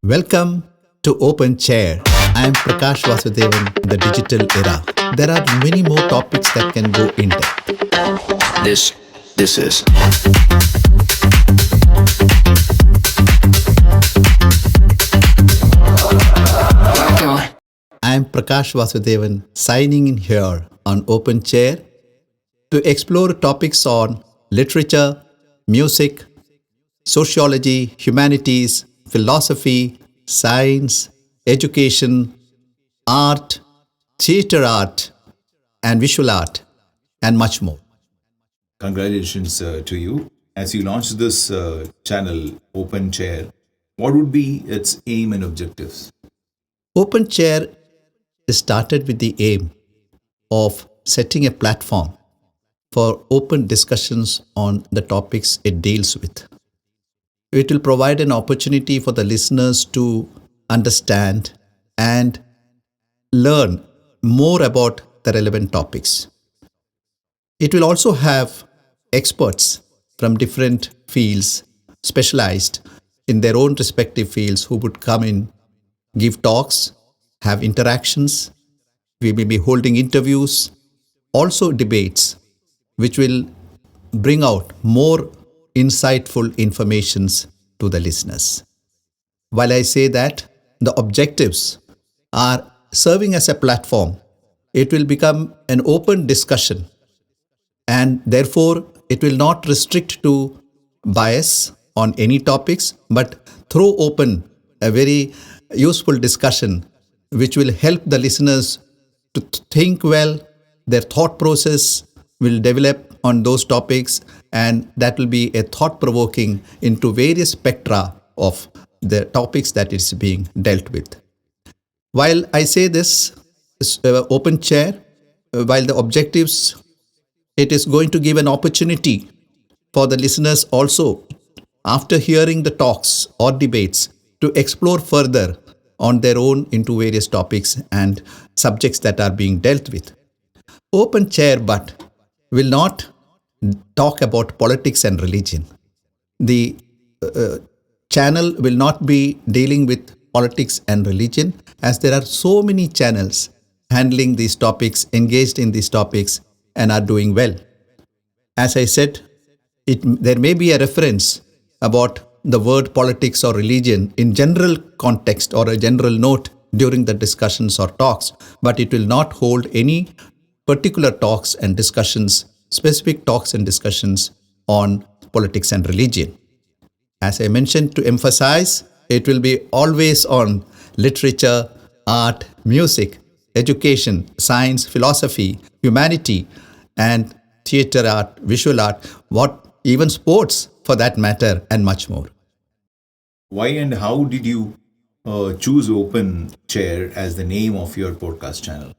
Welcome to Open Chair. I am Prakash Vasudevan, the digital era. There are many more topics that can go in depth. This is I am Prakash Vasudevan signing in here on Open Chair to explore topics on literature, music, sociology, humanities, philosophy, science, education, art, theatre art, and visual art, and much more. Congratulations to you. As you launch this channel, Open Chair, what would be its aim and objectives? Open Chair started with the aim of setting a platform for open discussions on the topics it deals with. It will provide an opportunity for the listeners to understand and learn more about the relevant topics. It will also have experts from different fields, specialized in their own respective fields, who would come in, give talks, have interactions. We may be holding interviews, also debates, which will bring out more insightful informations to the listeners. While I say that, the objectives are serving as a platform. It will become an open discussion, and therefore it will not restrict to bias on any topics, but throw open a very useful discussion which will help the listeners to think well. Their thought process will develop on those topics, and that will be a thought-provoking into various spectra of the topics that is being dealt with. While I say this open chair, while the objectives, it is going to give an opportunity for the listeners also, after hearing the talks or debates, to explore further on their own into various topics and subjects that are being dealt with. Open chair, but will not talk about politics and religion. The channel will not be dealing with politics and religion, as there are so many channels handling these topics, engaged in these topics, and are doing well. As I said, there may be a reference about the word politics or religion in general context or a general note during the discussions or talks, but it will not hold any particular talks and discussions, specific talks and discussions on politics and religion. As I mentioned, to emphasize, it will be always on literature, art, music, education, science, philosophy, humanity, and theatre art, visual art, even sports for that matter, and much more. Why and how did you choose Open Chair as the name of your podcast channel?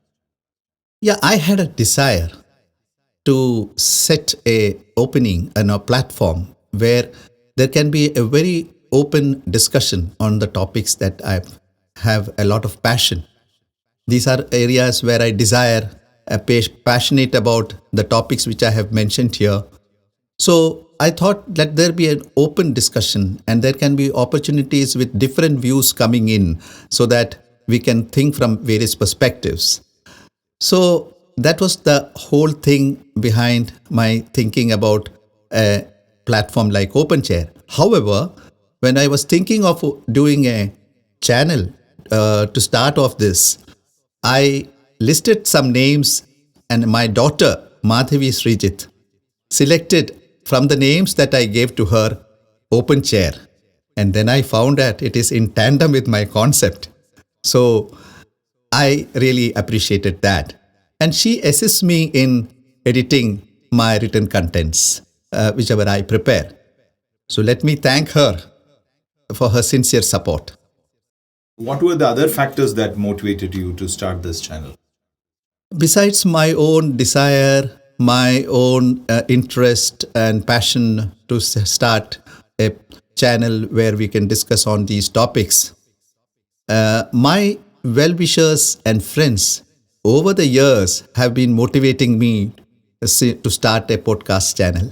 Yeah, I had a desire to set a opening and a platform where there can be a very open discussion on the topics that I have a lot of passion. These are areas where I desire, passionate about the topics which I have mentioned here. So I thought let there be an open discussion, and there can be opportunities with different views coming in, so that we can think from various perspectives. So that was the whole thing behind my thinking about a platform like Open Chair. However, when I was thinking of doing a channel to start off this, I listed some names, and my daughter, Madhavi Srijith, selected from the names that I gave to her, Open Chair. And then I found that it is in tandem with my concept. So I really appreciated that. And she assists me in editing my written contents, whichever I prepare. So let me thank her for her sincere support. What were the other factors that motivated you to start this channel? Besides my own desire, my own interest and passion to start a channel where we can discuss on these topics, my well-wishers and friends over the years have been motivating me to start a podcast channel.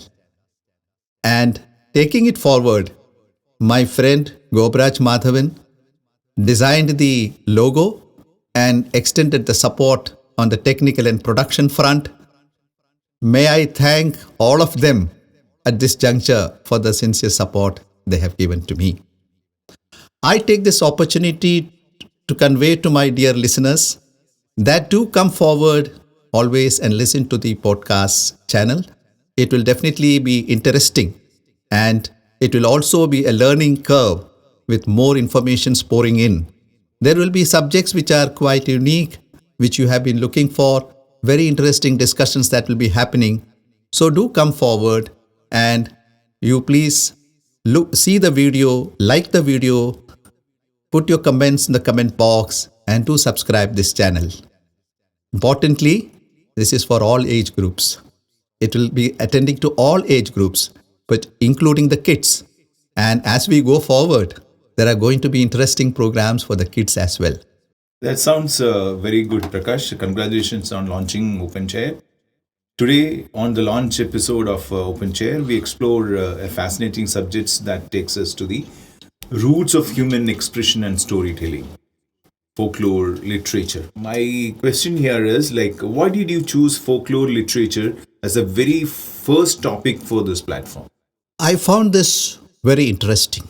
And taking it forward, my friend Goparaj Madhavan designed the logo, and extended the support on the technical and production front. May I thank all of them at this juncture for the sincere support they have given to me. I take this opportunity to convey to my dear listeners that do come forward always and listen to the podcast channel. It will definitely be interesting, and it will also be a learning curve with more information pouring in. There will be subjects which are quite unique, which you have been looking for, very interesting discussions that will be happening. So do come forward, and you please see the video, like the video, put your comments in the comment box, and do subscribe this channel. Importantly, this is for all age groups. It will be attending to all age groups, but including the kids. And as we go forward, there are going to be interesting programs for the kids as well. That sounds very good, Prakash. Congratulations on launching OpenChair. Today, on the launch episode of OpenChair, we explore a fascinating subject that takes us to the roots of human expression and storytelling, folklore literature. My question here is, why did you choose folklore literature as a very first topic for this platform? I found this very interesting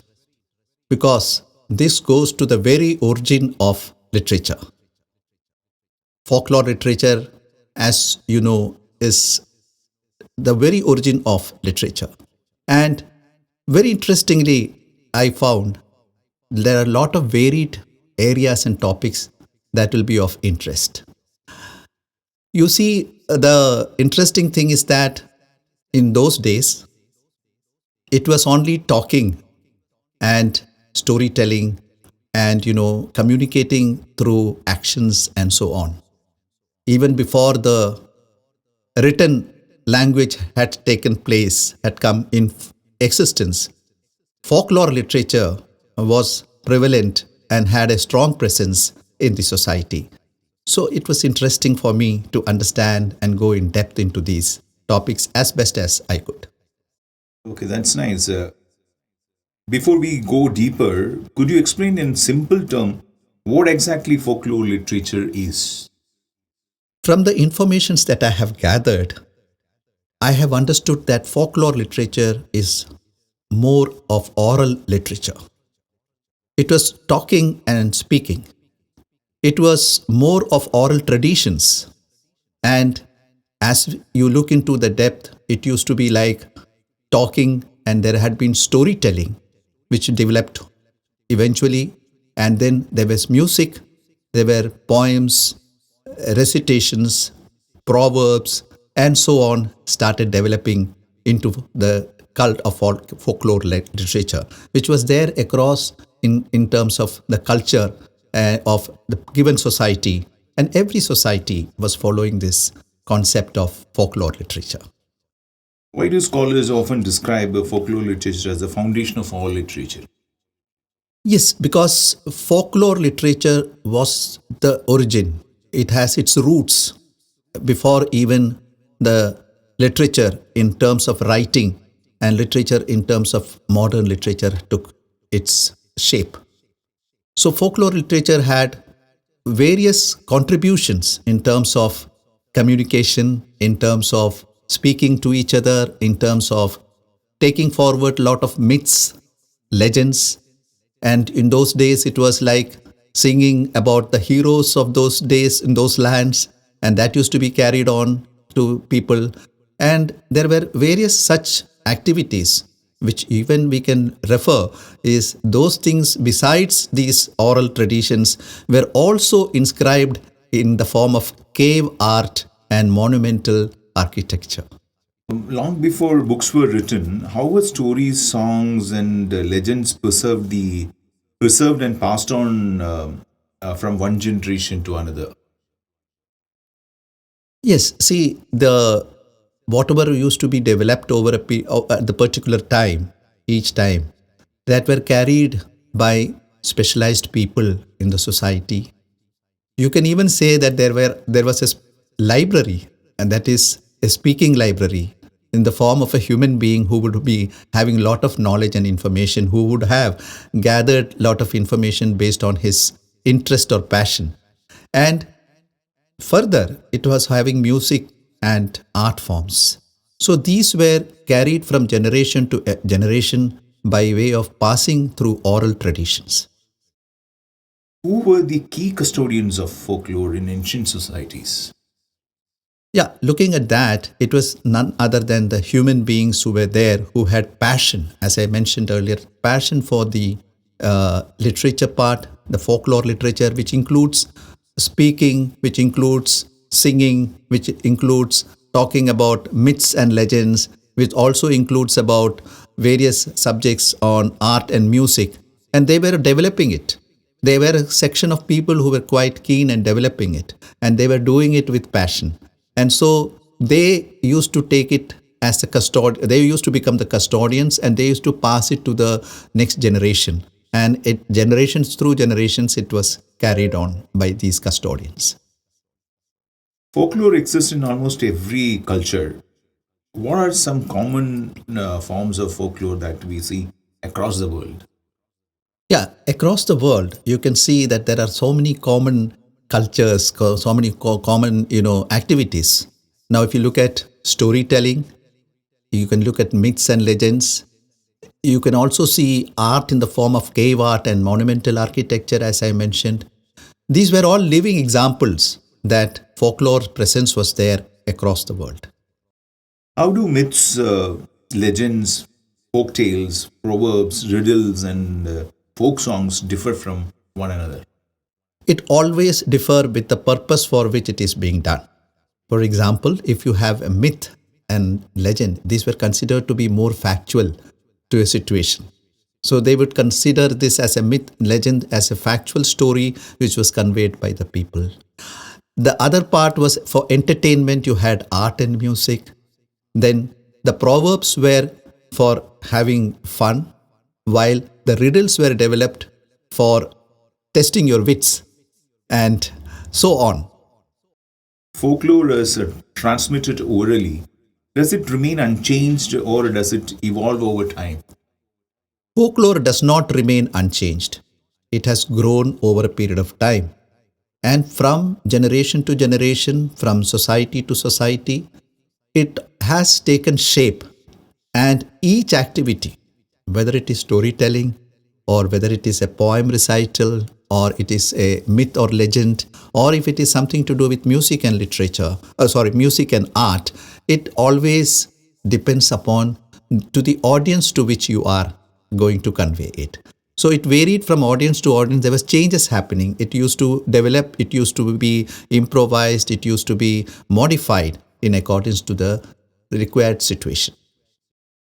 because this goes to the very origin of literature. Folklore literature, as you know, is the very origin of literature. And very interestingly, I found there are a lot of varied areas and topics that will be of interest. You see, the interesting thing is that in those days, it was only talking and storytelling and, communicating through actions and so on. Even before the written language had taken place, had come in existence, folklore literature was prevalent and had a strong presence in the society. So it was interesting for me to understand and go in depth into these topics as best as I could. Okay, that's nice. Before we go deeper, could you explain in simple terms what exactly folklore literature is? From the informations that I have gathered, I have understood that folklore literature is more of oral literature. It was talking and speaking. It was more of oral traditions. And as you look into the depth, it used to be like talking, and there had been storytelling, which developed eventually. And then there was music, there were poems, recitations, proverbs, and so on started developing into the cult of folklore literature, which was there across in terms of the culture of the given society. And every society was following this concept of folklore literature. Why do scholars often describe folklore literature as the foundation of all literature? Yes, because folklore literature was the origin. It has its roots before even the literature in terms of writing and literature in terms of modern literature took its shape. So folklore literature had various contributions in terms of communication, in terms of speaking to each other, in terms of taking forward a lot of myths, legends. And in those days, it was like singing about the heroes of those days in those lands, and that used to be carried on to people. And there were various such activities which even we can refer is those things besides these oral traditions were also inscribed in the form of cave art and monumental architecture. Long before books were written, how were stories, songs, and legends preserved and passed on from one generation to another? Yes, see, the whatever used to be developed over at the particular time, each time, that were carried by specialized people in the society. You can even say that there was a library, and that is a speaking library in the form of a human being who would be having a lot of knowledge and information, who would have gathered a lot of information based on his interest or passion. And further, it was having music and art forms. So these were carried from generation to generation by way of passing through oral traditions. Who were the key custodians of folklore in ancient societies? Yeah, looking at that, it was none other than the human beings who were there who had passion, as I mentioned earlier, passion for the literature part, the folklore literature, which includes speaking, which includes singing, which includes talking about myths and legends, which also includes about various subjects on art and music. And they were developing it. They were a section of people who were quite keen and developing it, and they were doing it with passion. And so they used to take it as a custodian. They used to become the custodians, and they used to pass it to the next generation. And generations through generations, it was carried on by these custodians. Folklore exists in almost every culture. What are some common forms of folklore that we see across the world? Yeah, across the world, you can see that there are so many common cultures, so many common, activities. Now, if you look at storytelling, you can look at myths and legends. You can also see art in the form of cave art and monumental architecture, as I mentioned. These were all living examples that folklore presence was there across the world. How do myths, legends, folk tales, proverbs, riddles, and folk songs differ from one another? It always differ with the purpose for which it is being done. For example, if you have a myth and legend, these were considered to be more factual to a situation. So they would consider this as a myth, legend, as a factual story which was conveyed by the people. The other part was for entertainment, you had art and music. Then the proverbs were for having fun, while the riddles were developed for testing your wits, and so on. Folklore is transmitted orally. Does it remain unchanged or does it evolve over time? Folklore does not remain unchanged. It has grown over a period of time. And from generation to generation, from society to society, it has taken shape. And each activity, whether it is storytelling, or whether it is a poem recital, or it is a myth or legend, or if it is something to do with music and music and art, it always depends upon to the audience to which you are going to convey it. So it varied from audience to audience. There was changes happening. It used to develop, it used to be improvised, it used to be modified in accordance to the required situation.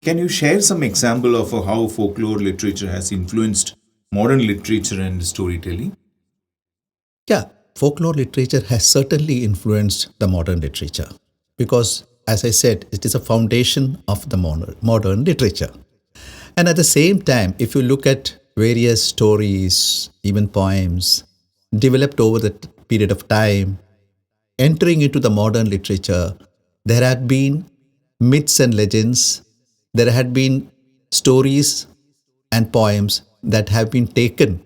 Can you share some example of how folklore literature has influenced modern literature and storytelling? Yeah, folklore literature has certainly influenced the modern literature because, as I said, it is a foundation of the modern literature. And at the same time, if you look at various stories, even poems, developed over the period of time, entering into the modern literature, there had been myths and legends, there had been stories and poems that have been taken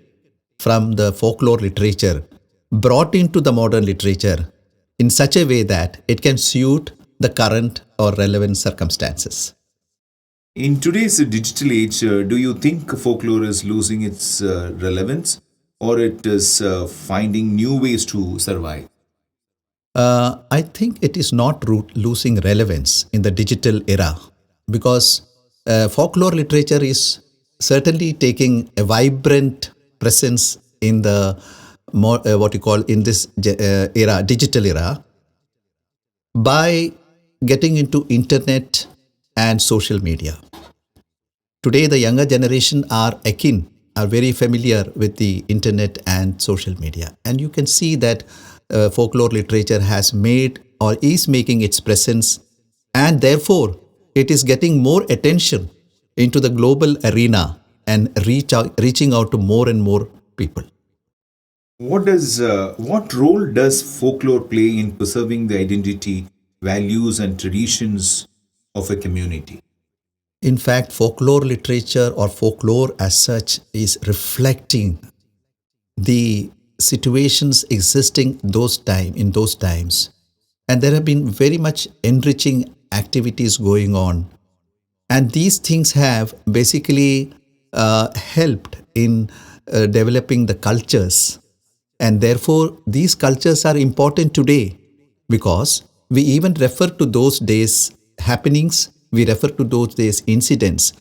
from the folklore literature, brought into the modern literature in such a way that it can suit the current or relevant circumstances. In today's digital age, do you think folklore is losing its relevance or it is finding new ways to survive? I think it is not losing relevance in the digital era because folklore literature is certainly taking a vibrant presence in the in this era, digital era, by getting into internet and social media. Today, the younger generation are very familiar with the internet and social media. And you can see that folklore literature has made or is making its presence, and therefore it is getting more attention into the global arena and reaching out to more and more people. What role does folklore play in preserving the identity, values, and traditions of a community? In fact, folklore literature or folklore as such is reflecting the situations existing in those times. And there have been very much enriching activities going on. And these things have basically helped in developing the cultures. And therefore, these cultures are important today because we even refer to those days happenings, we refer to those days incidents.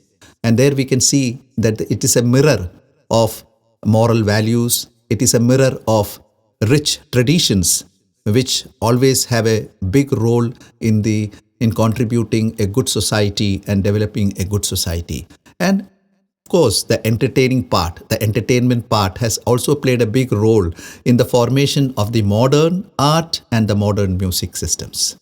And there we can see that it is a mirror of moral values, it is a mirror of rich traditions, which always have a big role in contributing a good society and developing a good society. And of course, the entertainment part has also played a big role in the formation of the modern art and the modern music systems.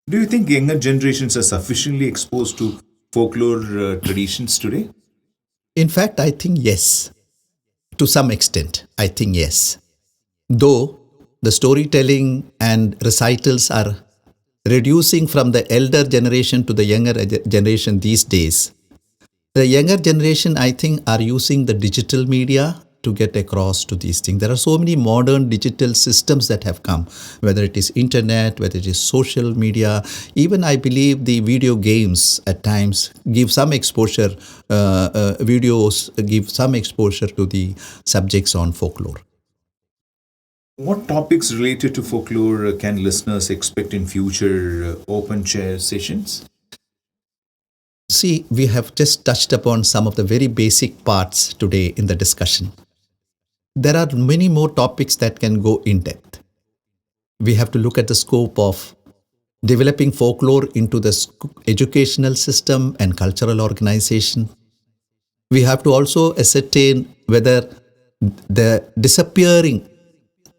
Do you think younger generations are sufficiently exposed to folklore traditions today? In fact, I think yes. To some extent, I think yes. Though the storytelling and recitals are reducing from the elder generation to the younger generation these days, the younger generation, I think, are using the digital media to get across to these things. There are so many modern digital systems that have come, whether it is internet, whether it is social media, even I believe the video games at times give some exposure, videos give some exposure to the subjects on folklore. What topics related to folklore can listeners expect in future open chair sessions? See, we have just touched upon some of the very basic parts today in the discussion. There are many more topics that can go in depth. We have to look at the scope of developing folklore into the educational system and cultural organization. We have to also ascertain whether the disappearing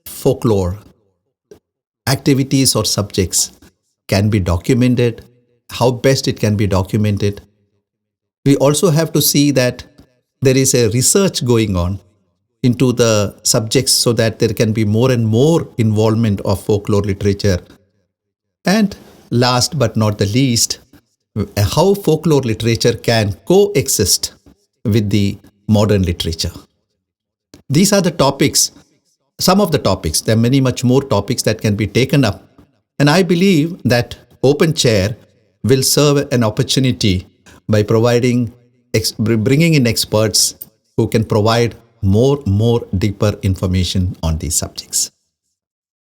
folklore activities or subjects can be documented, how best it can be documented. We also have to see that there is a research going on into the subjects so that there can be more and more involvement of folklore literature. And last but not the least, how folklore literature can coexist with the modern literature. These are the topics, some of the topics. There are many much more topics that can be taken up. And I believe that Open Chair will serve an opportunity by bringing in experts who can provide more deeper information on these subjects.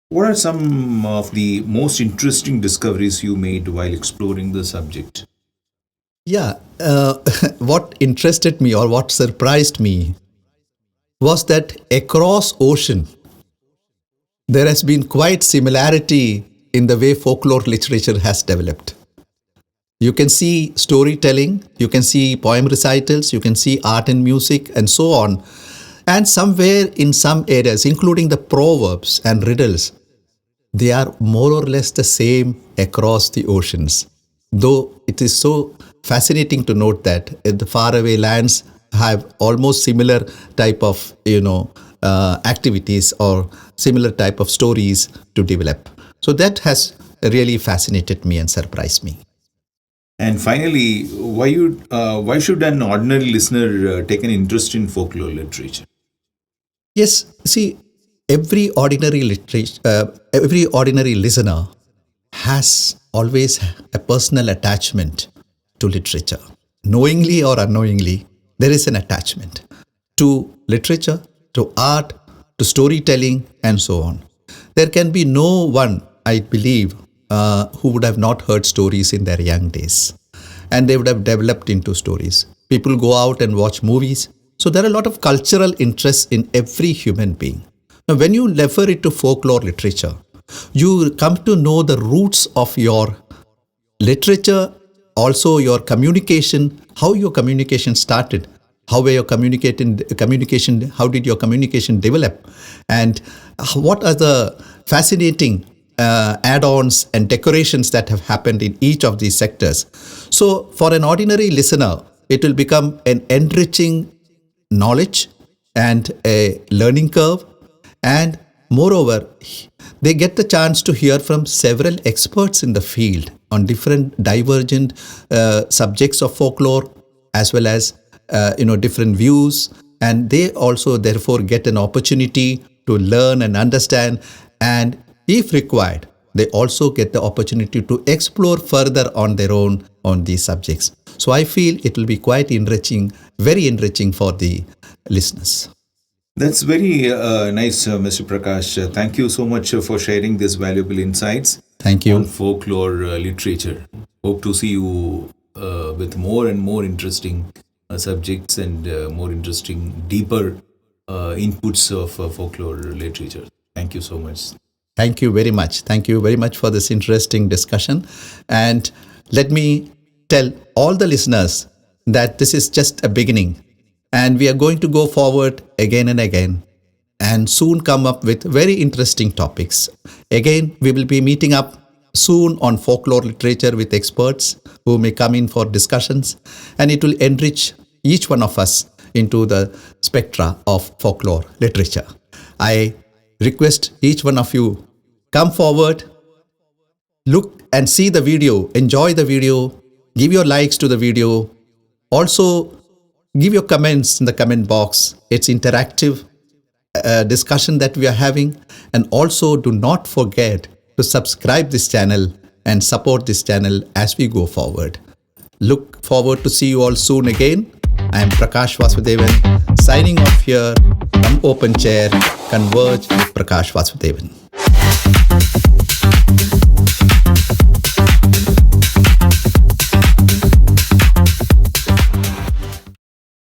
What are some of the most interesting discoveries you made while exploring the subject? Yeah, what interested me or what surprised me was that across ocean, there has been quite similarity in the way folklore literature has developed. You can see storytelling, you can see poem recitals, you can see art and music and so on. And somewhere in some areas, including the proverbs and riddles, they are more or less the same across the oceans. Though it is so fascinating to note that the faraway lands have almost similar type of, activities or similar type of stories to develop. So that has really fascinated me and surprised me. And finally, why should an ordinary listener take an interest in folklore literature? Yes, see, every ordinary listener has always a personal attachment to literature. Knowingly or unknowingly, there is an attachment to literature, to art, to storytelling, and so on. There can be no one, I believe, who would have not heard stories in their young days. And they would have developed into stories. People go out and watch movies. So there are a lot of cultural interests in every human being. Now, when you refer it to folklore literature, you come to know the roots of your literature, also your communication, how your communication started, how were your communication, how did your communication develop, and what are the fascinating add-ons and decorations that have happened in each of these sectors. So for an ordinary listener, it will become an enriching knowledge and a learning curve. And moreover, they get the chance to hear from several experts in the field on different divergent subjects of folklore, as well as different views, and they also therefore get an opportunity to learn and understand, and if required, they also get the opportunity to explore further on their own on these subjects. So I feel it will be quite enriching, very enriching for the listeners. That's very nice, Mr. Prakash. Thank you so much for sharing these valuable insights Thank you. on folklore literature. Hope to see you with more and more interesting subjects and more interesting, deeper inputs of folklore literature. Thank you so much. Thank you very much. Thank you very much for this interesting discussion. And let me tell all the listeners that this is just a beginning, and we are going to go forward again and again and soon come up with very interesting topics. Again, we will be meeting up soon on folklore literature with experts who may come in for discussions, and it will enrich each one of us into the spectra of folklore literature. I request each one of you, come forward, look and see the video, enjoy the video, give your likes to the video. Also, give your comments in the comment box. It's interactive discussion that we are having. And also do not forget to subscribe this channel and support this channel as we go forward. Look forward to see you all soon again. I am Prakash Vasudevan signing off here from Open Chair, Converge with Prakash Vasudevan.